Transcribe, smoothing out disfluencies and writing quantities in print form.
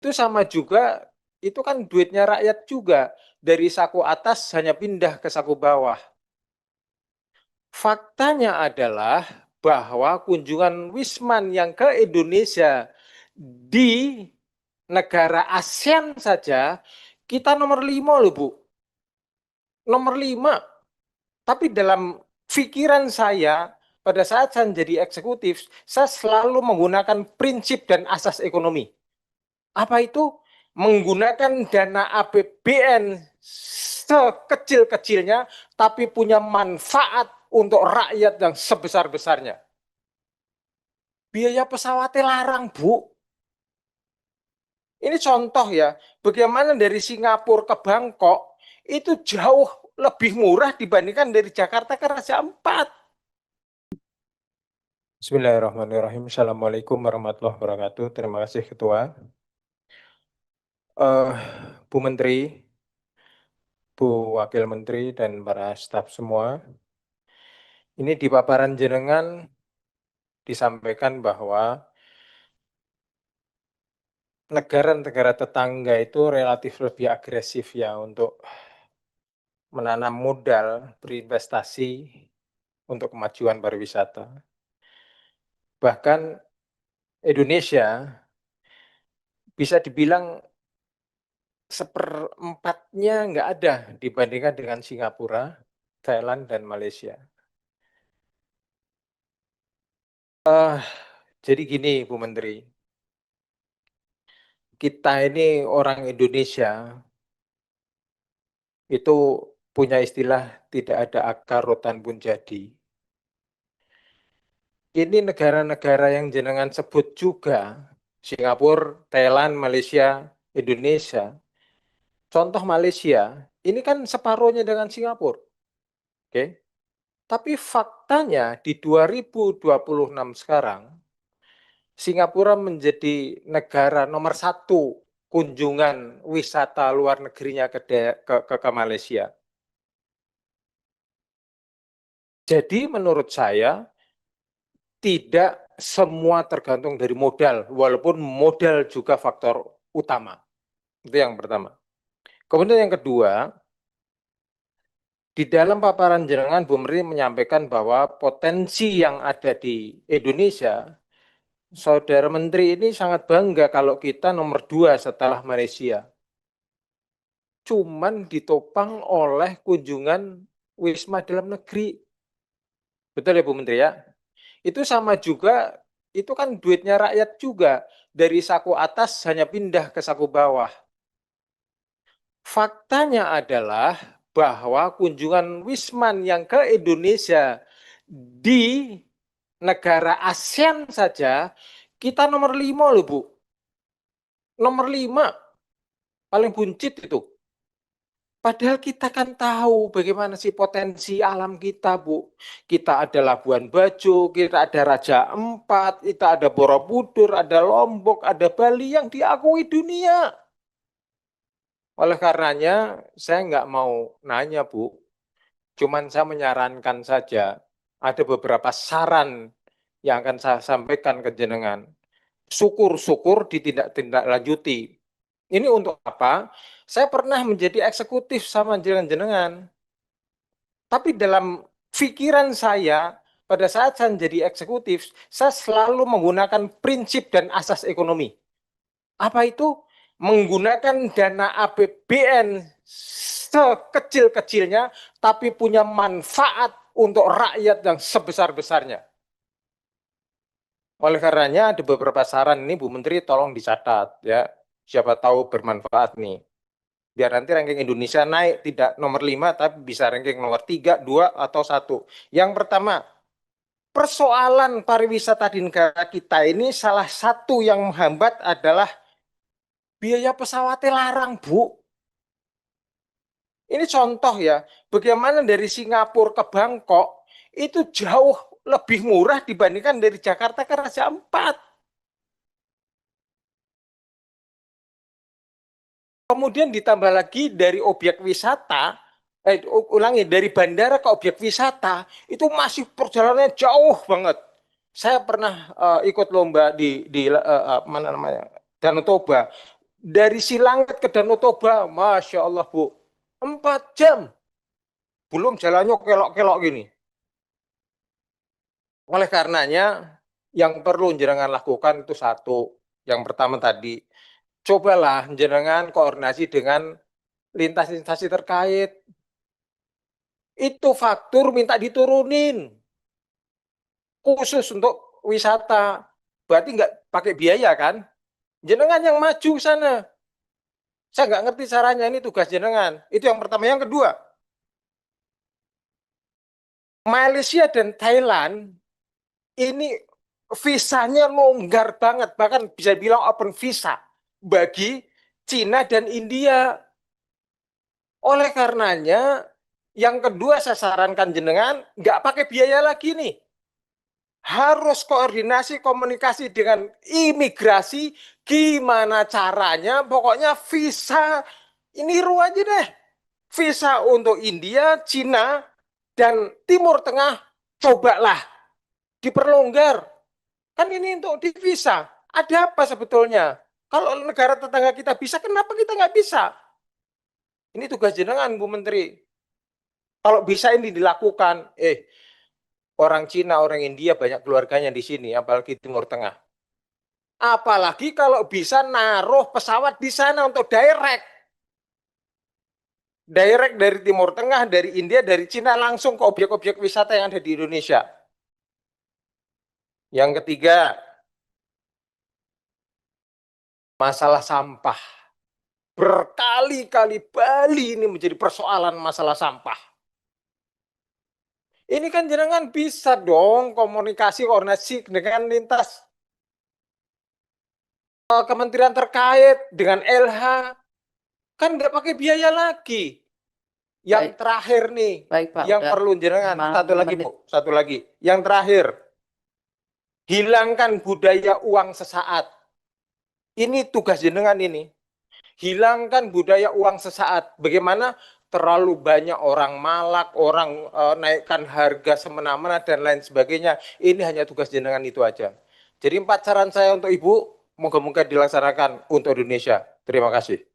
Itu sama juga, itu kan duitnya rakyat juga. Dari saku atas hanya pindah ke saku bawah. Faktanya adalah bahwa kunjungan Wisman yang ke Indonesia di negara ASEAN saja, kita nomor 5 loh Bu. Nomor 5. Tapi dalam pikiran saya, pada saat saya menjadi eksekutif, saya selalu menggunakan prinsip dan asas ekonomi. Apa itu? Menggunakan dana APBN sekecil-kecilnya, tapi punya manfaat untuk rakyat yang sebesar-besarnya. Biaya pesawatnya larang, Bu. Ini contoh ya, bagaimana dari Singapura ke Bangkok, itu jauh lebih murah dibandingkan dari Jakarta ke Raja Ampat. Bismillahirrahmanirrahim. Assalamualaikum warahmatullahi wabarakatuh. Terima kasih Ketua. Eh, Bu Menteri, Bu Wakil Menteri, dan para staf semua. Ini di paparan jenengan disampaikan bahwa negara-negara tetangga itu relatif lebih agresif ya untuk menanam modal, berinvestasi untuk kemajuan pariwisata. Bahkan Indonesia bisa dibilang seperempatnya nggak ada dibandingkan dengan Singapura, Thailand, dan Malaysia. Jadi gini, Bu Menteri, kita ini orang Indonesia itu punya istilah tidak ada akar rotan pun jadi. Ini negara-negara yang jenengan sebut juga, Singapura, Thailand, Malaysia, Indonesia. Contoh Malaysia, ini kan separuhnya dengan Singapura. Oke. Tapi faktanya di 2026 sekarang, Singapura menjadi negara nomor 1 kunjungan wisata luar negerinya ke Malaysia. Jadi menurut saya, tidak semua tergantung dari modal, walaupun modal juga faktor utama. Itu yang pertama. Kemudian yang kedua, di dalam paparan jenengan Bu Menteri menyampaikan bahwa potensi yang ada di Indonesia, Saudara Menteri ini sangat bangga kalau kita nomor 2 setelah Malaysia. Cuman ditopang oleh kunjungan Wisma dalam negeri. Betul ya Bu Menteri ya? Itu sama juga, itu kan duitnya rakyat juga. Dari saku atas hanya pindah ke saku bawah. Faktanya adalah bahwa kunjungan Wisman yang ke Indonesia di negara ASEAN saja, kita nomor 5 loh Bu. Nomor 5, paling buncit itu. Padahal kita kan tahu bagaimana sih potensi alam kita, Bu. Kita ada Labuan Bajo, kita ada Raja Ampat, kita ada Borobudur, ada Lombok, ada Bali yang diakui dunia. Oleh karenanya, saya nggak mau nanya, Bu. Cuman saya menyarankan saja, ada beberapa saran yang akan saya sampaikan ke jenengan. Syukur-syukur ditindaklanjuti. Ini untuk apa? Saya pernah menjadi eksekutif sama jenengan. Tapi dalam pikiran saya, pada saat saya menjadi eksekutif, saya selalu menggunakan prinsip dan asas ekonomi. Apa itu? Menggunakan dana APBN sekecil-kecilnya, tapi punya manfaat untuk rakyat yang sebesar-besarnya. Oleh karenanya ada beberapa saran ini Bu Menteri tolong dicatat ya. Siapa tahu bermanfaat nih. Biar nanti ranking Indonesia naik tidak nomor 5 tapi bisa ranking nomor 3, 2 atau 1. Yang pertama, persoalan pariwisata di negara kita ini salah satu yang menghambat adalah biaya pesawatnya larang, Bu. Ini contoh ya, bagaimana dari Singapura ke Bangkok itu jauh lebih murah dibandingkan dari Jakarta ke Raja Ampat. Kemudian ditambah lagi dari objek wisata, dari bandara ke objek wisata, itu masih perjalanannya jauh banget. Saya pernah ikut lomba di mana namanya, Danau Toba. Dari Silangit ke Danau Toba, Masya Allah Bu, 4 jam. Belum jalannya kelok-kelok gini. Oleh karenanya, yang perlu jenengan lakukan itu satu. Yang pertama tadi, cobalah jenengan koordinasi dengan lintas instansi terkait. Itu faktur minta diturunin. Khusus untuk wisata. Berarti nggak pakai biaya kan? Jenengan yang maju sana. Saya nggak ngerti caranya, ini tugas jenengan. Itu yang pertama. Yang kedua, Malaysia dan Thailand ini visanya longgar banget, bahkan bisa bilang open visa bagi Cina dan India. Oleh karenanya, yang kedua saya sarankan jenengan nggak pakai biaya lagi nih. Harus koordinasi komunikasi dengan imigrasi, gimana caranya, pokoknya visa, ini aja deh. Visa untuk India, Cina, dan Timur Tengah, cobalah diperlonggar. Kan ini untuk divisa. Ada apa sebetulnya? Kalau negara tetangga kita bisa, kenapa kita nggak bisa? Ini tugas jenengan, Bu Menteri. Kalau bisa ini dilakukan, orang Cina, orang India banyak keluarganya di sini, apalagi Timur Tengah. Apalagi kalau bisa naruh pesawat di sana untuk direct. Direct dari Timur Tengah, dari India, dari Cina langsung ke objek-objek wisata yang ada di Indonesia. Yang ketiga, masalah sampah. Berkali-kali Bali ini menjadi persoalan masalah sampah. Ini kan jenengan bisa dong komunikasi, koordinasi dengan lintas kementerian terkait, dengan LH. Kan nggak pakai biaya lagi. Yang Baik, terakhir nih, baik Pak, yang udah perlu jenengan, 5 satu lagi menit. Bu, satu lagi. Yang terakhir, hilangkan budaya uang sesaat. Ini tugas jenengan ini. Hilangkan budaya uang sesaat. Bagaimana terlalu banyak orang malak, orang naikkan harga semena-mena dan lain sebagainya. Ini hanya tugas jenengan itu aja. Jadi 4 saran saya untuk Ibu, moga-moga dilaksanakan untuk Indonesia. Terima kasih.